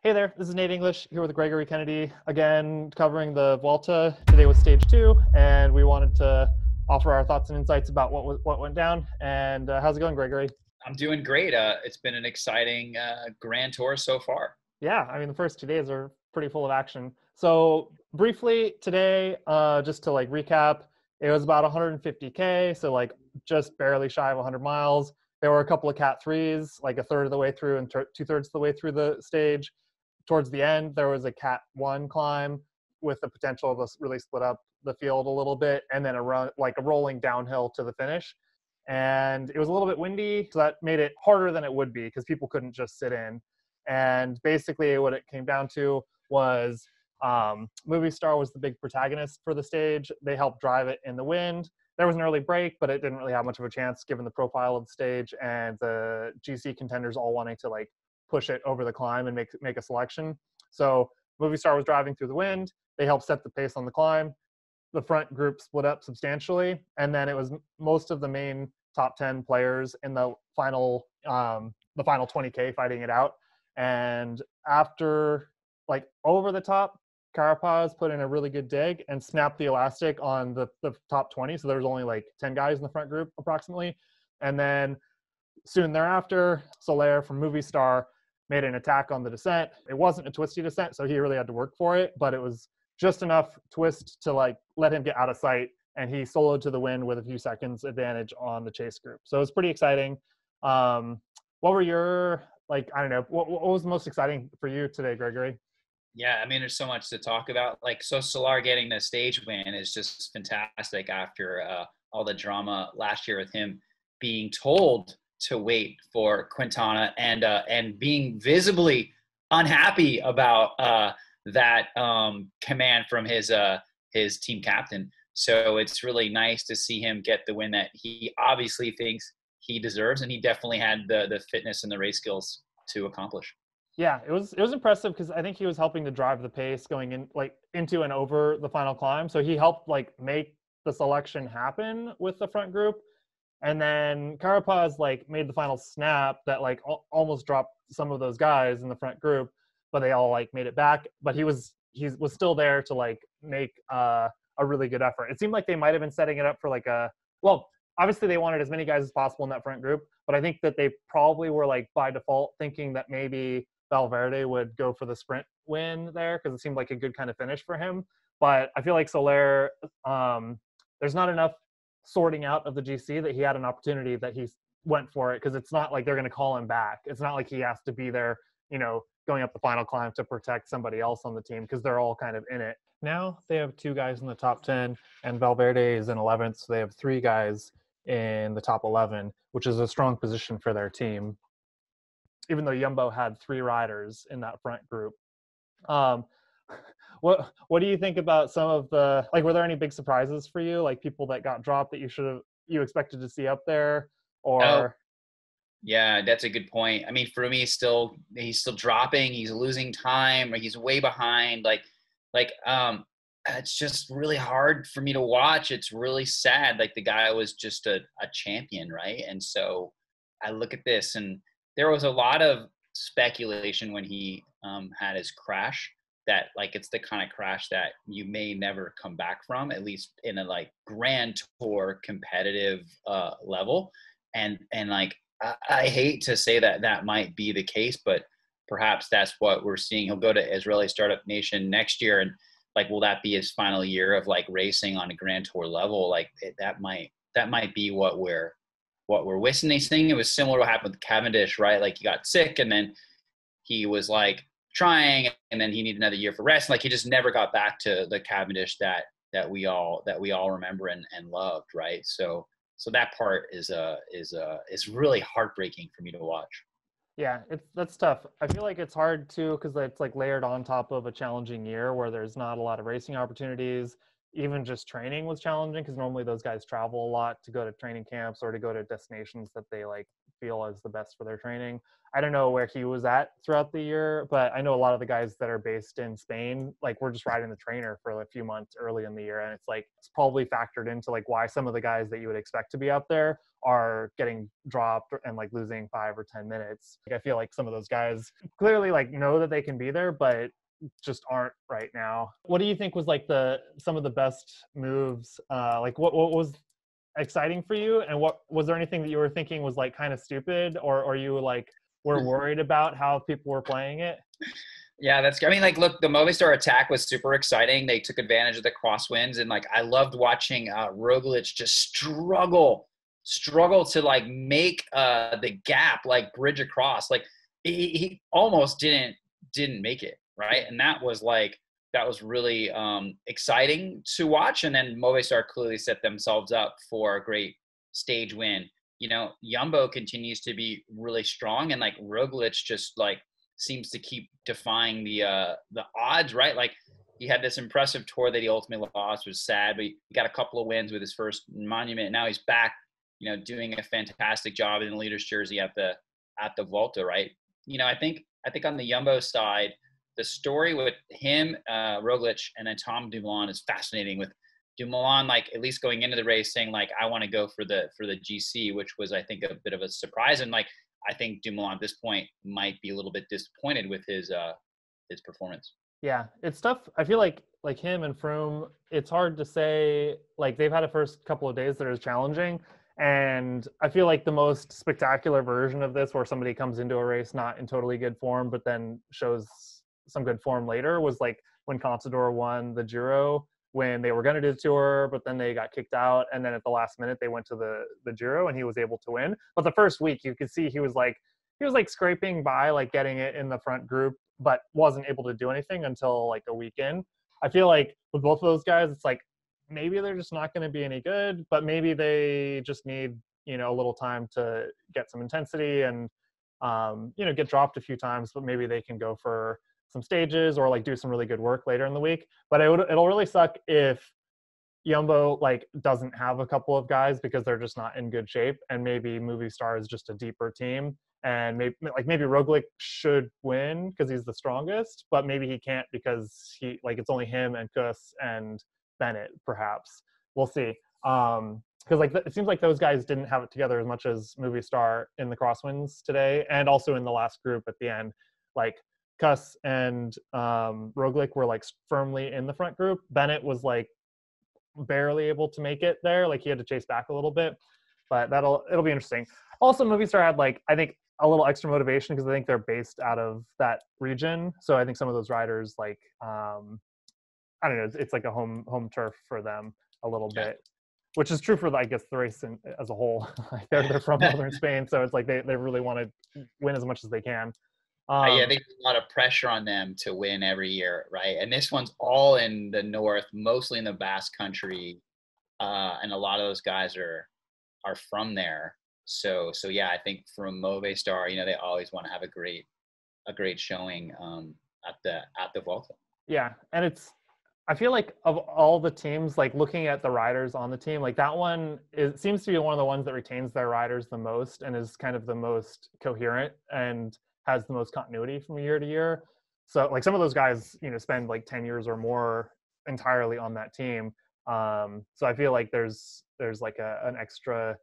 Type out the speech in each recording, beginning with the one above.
Hey there, this is Nate English here with Gregory Kennedy, again covering the Vuelta. Today was stage 2, and we wanted to offer our thoughts and insights about what went down. And how's it going, Gregory? I'm doing great. It's been an exciting Grand Tour so far. Yeah, I mean, the first 2 days are pretty full of action. So briefly today, just to like recap, it was about 150K, so like just barely shy of 100 miles. There were a couple of Cat 3s, like a third of the way through and two-thirds of the way through the stage. Towards the end, there was a Cat 1 climb with the potential to really split up the field a little bit, and then a run, like a rolling downhill to the finish. And it was a little bit windy, so that made it harder than it would be because people couldn't just sit in. And basically, what it came down to was Movie Star was the big protagonist for the stage. They helped drive it in the wind. There was an early break, but it didn't really have much of a chance given the profile of the stage and the GC contenders all wanting to like push it over the climb and make a selection. So Movie Star was driving through the wind. They helped set the pace on the climb. The front group split up substantially, and then it was most of the main top 10 players in the final 20K fighting it out. And after like over the top, Carapaz put in a really good dig and snapped the elastic on the top 20. So there was only like 10 guys in the front group approximately. And then soon thereafter, Soler from Movie Star made an attack on the descent. It wasn't a twisty descent, so he really had to work for it, but it was just enough twist to like let him get out of sight, and he soloed to the win with a few seconds advantage on the chase group. So it was pretty exciting. What were your, like, I don't know, what was the most exciting for you today, Gregory? Yeah, I mean, there's so much to talk about. Like, so Solar getting the stage win is just fantastic after all the drama last year with him being told to wait for Quintana and being visibly unhappy about that command from his team captain. So it's really nice to see him get the win that he obviously thinks he deserves, and he definitely had the fitness and the race skills to accomplish. Yeah, it was impressive because I think he was helping to drive the pace going in like into and over the final climb. So he helped like make the selection happen with the front group. And then Carapaz like made the final snap that like almost dropped some of those guys in the front group, but they all like made it back. But he was still there to like make a really good effort. It seemed like they might have been setting it up for like a, well, obviously they wanted as many guys as possible in that front group, but I think that they probably were like by default thinking that maybe Valverde would go for the sprint win there because it seemed like a good kind of finish for him. But I feel like Soler, there's not enough sorting out of the GC that he had an opportunity that he went for it, because it's not like they're going to call him back. It's not like he has to be there, going up the final climb to protect somebody else on the team because they're all kind of in it. Now they have 2 guys in the top 10, and Valverde is in 11th, so they have 3 guys in the top 11, which is a strong position for their team, even though Jumbo had 3 riders in that front group. Um, what do you think about some of the, like, were there any big surprises for you, like people that got dropped that you expected to see up there, Oh, or? yeah, that's a good point. I mean, for me, he's still dropping. He's losing time, or he's way behind. Like, it's just really hard for me to watch. It's really sad. Like, the guy was just a champion, right? And so I look at this, and there was a lot of speculation when he had his crash that like it's the kind of crash that you may never come back from, at least in a like Grand Tour competitive level. And like I hate to say that that might be the case, but perhaps that's what we're seeing. He'll go to Israeli Startup Nation next year, and like, will that be his final year of like racing on a Grand Tour level? Like that might be what we're witnessing. It was similar to what happened with Cavendish, right? Like, he got sick, and then he was like trying, and then he needed another year for rest. Like, he just never got back to the Cavendish that we all remember and loved, right? So that part is really heartbreaking for me to watch. Yeah, that's tough. I feel like it's hard too because it's like layered on top of a challenging year where there's not a lot of racing opportunities. Even just training was challenging because normally those guys travel a lot to go to training camps or to go to destinations that they like feel is the best for their training. I don't know where he was at throughout the year, but I know a lot of the guys that are based in Spain, like we're just riding the trainer for a few months early in the year. And it's like, it's probably factored into like why some of the guys that you would expect to be out there are getting dropped and like losing 5 or 10 minutes. Like, I feel like some of those guys clearly like know that they can be there, but just aren't right now. What do you think was like some of the best moves? Like what was exciting for you, and what was there anything that you were thinking was like kind of stupid, or you like were worried about how people were playing it? Yeah, I mean, like, look, the Movistar attack was super exciting. They took advantage of the crosswinds, and like, I loved watching Roglic just struggle to like make the gap, like bridge across. Like, he almost didn't make it, right? And that was really exciting to watch. And then Movistar clearly set themselves up for a great stage win. You know, Jumbo continues to be really strong, and like Roglic just like seems to keep defying the odds, right? Like, he had this impressive tour that he ultimately lost, was sad, but he got a couple of wins with his first monument. Now he's back, you know, doing a fantastic job in the leader's jersey at the Vuelta, right? You know, I think on the Jumbo side, the story with him, Roglic, and then Tom Dumoulin is fascinating. With Dumoulin, like, at least going into the race saying like, I want to go for the GC, which was, I think, a bit of a surprise. And like, I think Dumoulin at this point might be a little bit disappointed with his performance. Yeah, it's tough. I feel like him and Froome, it's hard to say. Like, they've had a first couple of days that are challenging, and I feel like the most spectacular version of this, where somebody comes into a race not in totally good form, but then shows some good form later, was like when Contador won the Giro, when they were going to do the tour, but then they got kicked out. And then at the last minute, they went to the Giro and he was able to win. But the first week, you could see he was like scraping by, like getting it in the front group, but wasn't able to do anything until like a week in. I feel like with both of those guys, it's like, maybe they're just not going to be any good, but maybe they just need, you know, a little time to get some intensity and, you know, get dropped a few times, but maybe they can go for some stages or like do some really good work later in the week. But it'll really suck if Jumbo like doesn't have a couple of guys because they're just not in good shape, and maybe Movistar is just a deeper team, and maybe Roglic should win because he's the strongest, but maybe he can't because it's only him and Kuss and Bennett. Perhaps we'll see. Because like it seems like those guys didn't have it together as much as Movistar in the crosswinds today, and also in the last group at the end. Like, Kuss and Roglic were like firmly in the front group. Bennett was like barely able to make it there. Like, he had to chase back a little bit, but it'll be interesting. Also, Movistar had like, I think, a little extra motivation because I think they're based out of that region. So I think some of those riders, like, I don't know, it's like a home turf for them a little bit, which is true for, I guess, the race as a whole. Like, they're from northern Spain, so it's like they really want to win as much as they can. Yeah, there's a lot of pressure on them to win every year, right? And this one's all in the north, mostly in the Basque Country, and a lot of those guys are from there. So yeah, I think from Movistar, you know, they always want to have a great showing at the Vuelta. Yeah, and I feel like of all the teams, like looking at the riders on the team, like that one seems to be one of the ones that retains their riders the most and is kind of the most coherent and has the most continuity from year to year. So like some of those guys, you know, spend like 10 years or more entirely on that team. So I feel like there's like an extra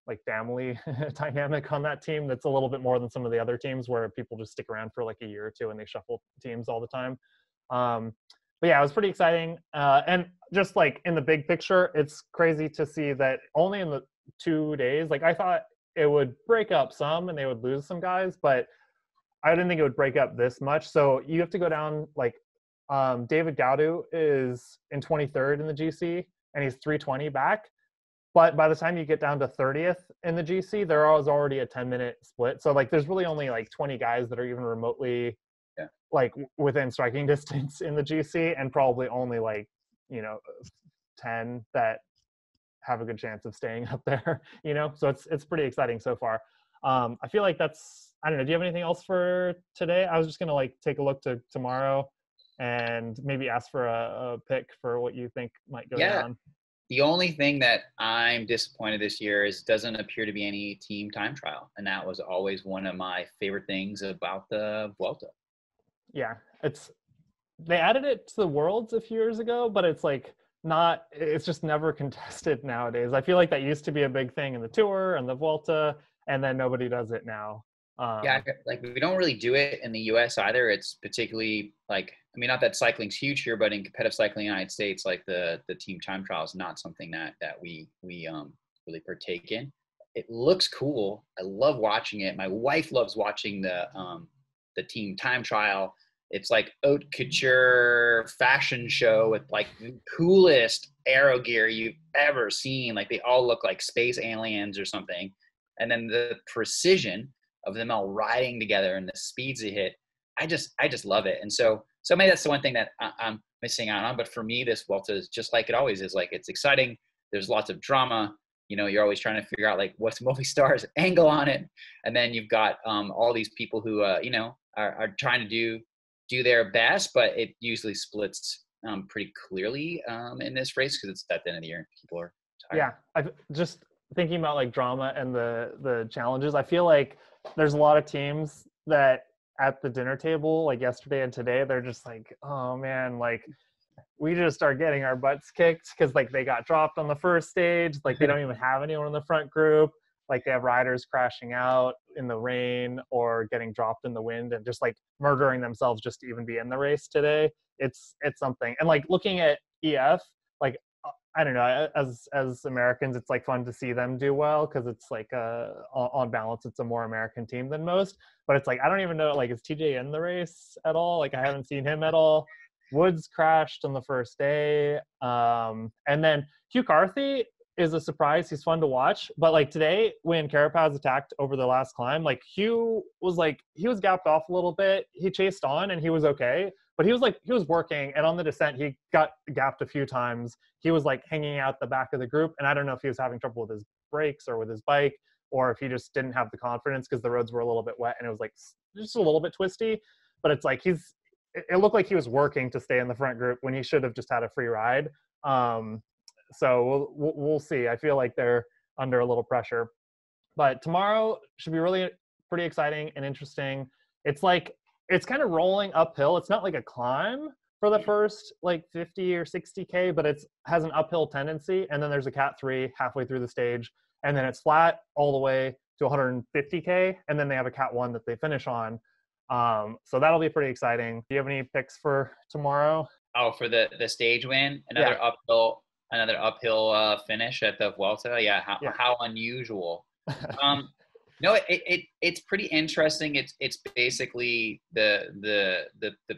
like family dynamic on that team that's a little bit more than some of the other teams where people just stick around for like a year or two and they shuffle teams all the time. But yeah, it was pretty exciting. And just like in the big picture, it's crazy to see that only in the 2 days, like I thought it would break up some and they would lose some guys, but I didn't think it would break up this much. So you have to go down, like David Gaudu is in 23rd in the GC and he's 320 back. But by the time you get down to 30th in the GC, there was already a 10-minute split. So like there's really only like 20 guys that are even remotely like within striking distance in the GC, and probably only like, you know, 10 that have a good chance of staying up there, you know? So it's pretty exciting so far. I feel like I don't know. Do you have anything else for today? I was just going to like take a look to tomorrow and maybe ask for a pick for what you think might go down. The only thing that I'm disappointed this year is doesn't appear to be any team time trial, and that was always one of my favorite things about the Vuelta. Yeah, they added it to the Worlds a few years ago, but it's like not. It's just never contested nowadays. I feel like that used to be a big thing in the Tour and the Vuelta, and then nobody does it now. Yeah, like we don't really do it in the U.S. either. It's particularly like, I mean, not that cycling's huge here, but in competitive cycling in the United States, like the team time trial is not something that we really partake in. It looks cool. I love watching it. My wife loves watching the team time trial. It's like haute couture fashion show with like the coolest aero gear you've ever seen. Like they all look like space aliens or something. And then the precision of them all riding together and the speeds they hit. I just love it. And so maybe that's the one thing that I'm missing out on. But for me, this Vuelta is just like it always is. Like it's exciting. There's lots of drama. You know, you're always trying to figure out like what's Movistar's angle on it. And then you've got all these people who you know are trying to do their best, but it usually splits pretty clearly in this race because it's at the end of the year. People are tired. Yeah, I just thinking about like drama and the challenges. I feel like there's a lot of teams that at the dinner table, like yesterday and today, they're just like, oh man, like we just are getting our butts kicked because like they got dropped on the first stage. Like they don't even have anyone in the front group. Like they have riders crashing out in the rain or getting dropped in the wind and just like murdering themselves just to even be in the race today. It's something. And like looking at EF, like I don't know, as Americans, it's like fun to see them do well because it's like on balance, it's a more American team than most. But it's like I don't even know, like is TJ in the race at all? Like I haven't seen him at all. Woods crashed on the first day, and then Hugh Carthy is a surprise. He's fun to watch, but like today when Carapaz attacked over the last climb, like Hugh was like he was gapped off a little bit. He chased on and he was okay, but he was working, and on the descent he got gapped a few times. He was like hanging out the back of the group, and I don't know if he was having trouble with his brakes or with his bike, or if he just didn't have the confidence because the roads were a little bit wet and it was like just a little bit twisty. But it's like it looked like he was working to stay in the front group when he should have just had a free ride. So we'll see. I feel like they're under a little pressure, but tomorrow should be really pretty exciting and interesting. It's like it's kind of rolling uphill. It's not like a climb for the first like 50 or 60K, but it's has an uphill tendency. And then there's a Cat 3 halfway through the stage, and then it's flat all the way to 150K, and then they have a Cat 1 that they finish on. So that'll be pretty exciting. Do you have any picks for tomorrow? Oh, for the stage win, another uphill finish at the Vuelta. Yeah, how unusual. Um, no, it's pretty interesting. It's basically the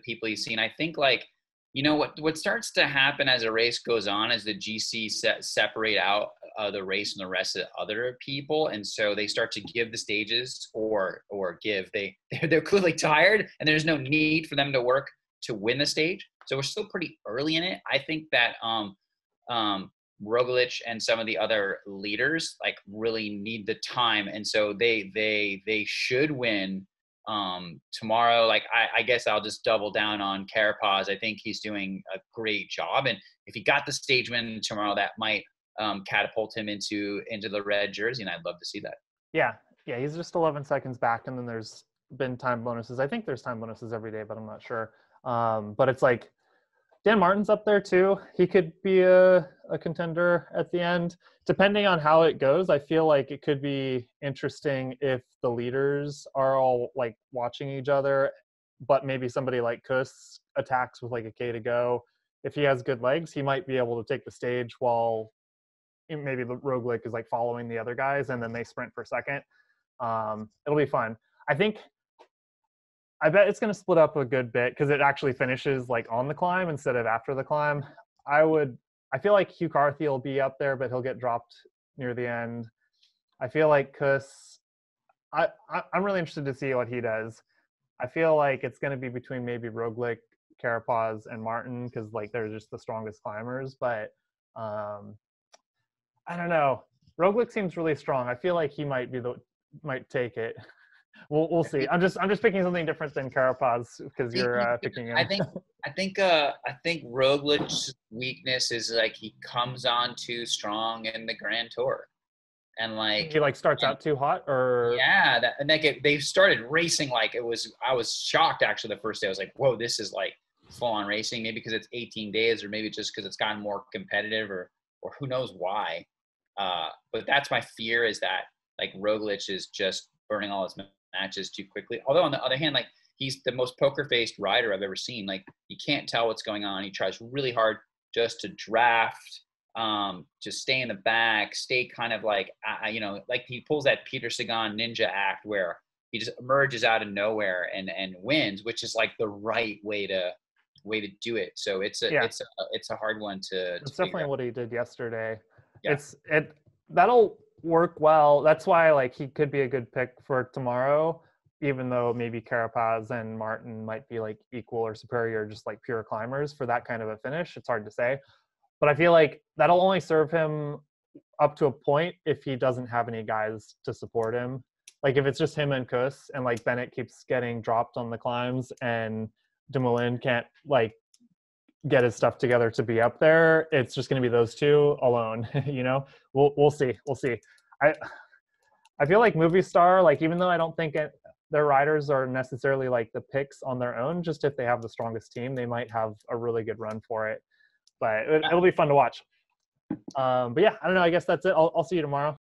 people you've seen. I think like you know what starts to happen as a race goes on is the GC separate out the race and the rest of the other people, and so they start to give the stages or give they're clearly tired and there's no need for them to work to win the stage. So we're still pretty early in it. I think that Roglic and some of the other leaders like really need the time, and so they should win tomorrow. Like I guess I'll just double down on Carapaz. I think he's doing a great job, and if he got the stage win tomorrow, that might catapult him into the red jersey, and I'd love to see that. Yeah, he's just 11 seconds back, and then there's been time bonuses. I think there's time bonuses every day, but I'm not sure. But it's like Dan Martin's up there too. He could be a contender at the end. Depending on how it goes, I feel like it could be interesting if the leaders are all like watching each other, but maybe somebody like Kuss attacks with like a K to go. If he has good legs, he might be able to take the stage while maybe the Roglic is like following the other guys, and then they sprint for second. It'll be fun. I bet it's going to split up a good bit because it actually finishes like on the climb instead of after the climb. I feel like Hugh Carthy will be up there, but he'll get dropped near the end. I feel like Kuss, I'm really interested to see what he does. I feel like it's going to be between maybe Roglic, Carapaz, and Martin because like they're just the strongest climbers. But I don't know. Roglic seems really strong. I feel like he might take it. We'll see. I'm just picking something different than Carapaz because think you're he's picking I him. think I think Roglic's weakness is like he comes on too strong in the Grand Tour, and He like starts and out too hot, or yeah, they started racing like it was. I was shocked actually the first day. I was like, whoa, this is like full on racing. Maybe because it's 18 days, or maybe just because it's gotten more competitive, or who knows why. But that's my fear is that like Roglic is just burning all his matches too quickly. Although on the other hand, like he's the most poker faced rider I've ever seen. Like you can't tell what's going on. He tries really hard just to draft, just stay in the back, stay kind of like, like he pulls that Peter Sagan ninja act where he just emerges out of nowhere and wins, which is like the right way to do it. So yeah, it's a hard one to that's figure definitely out. what he did yesterday. Yeah. That'll work well. That's why like he could be a good pick for tomorrow, even though maybe Carapaz and Martin might be like equal or superior, just like pure climbers for that kind of a finish. It's hard to say, but I feel like that'll only serve him up to a point if he doesn't have any guys to support him. Like if it's just him and Kuss and like Bennett keeps getting dropped on the climbs and Dumoulin can't like get his stuff together to be up there, it's just going to be those two alone. We'll see. We'll see. I I feel like Movie Star, like even though I don't think their riders are necessarily like the picks on their own, just if they have the strongest team, they might have a really good run for it. But it'll be fun to watch. But yeah, I don't know. I guess that's it. I'll see you tomorrow.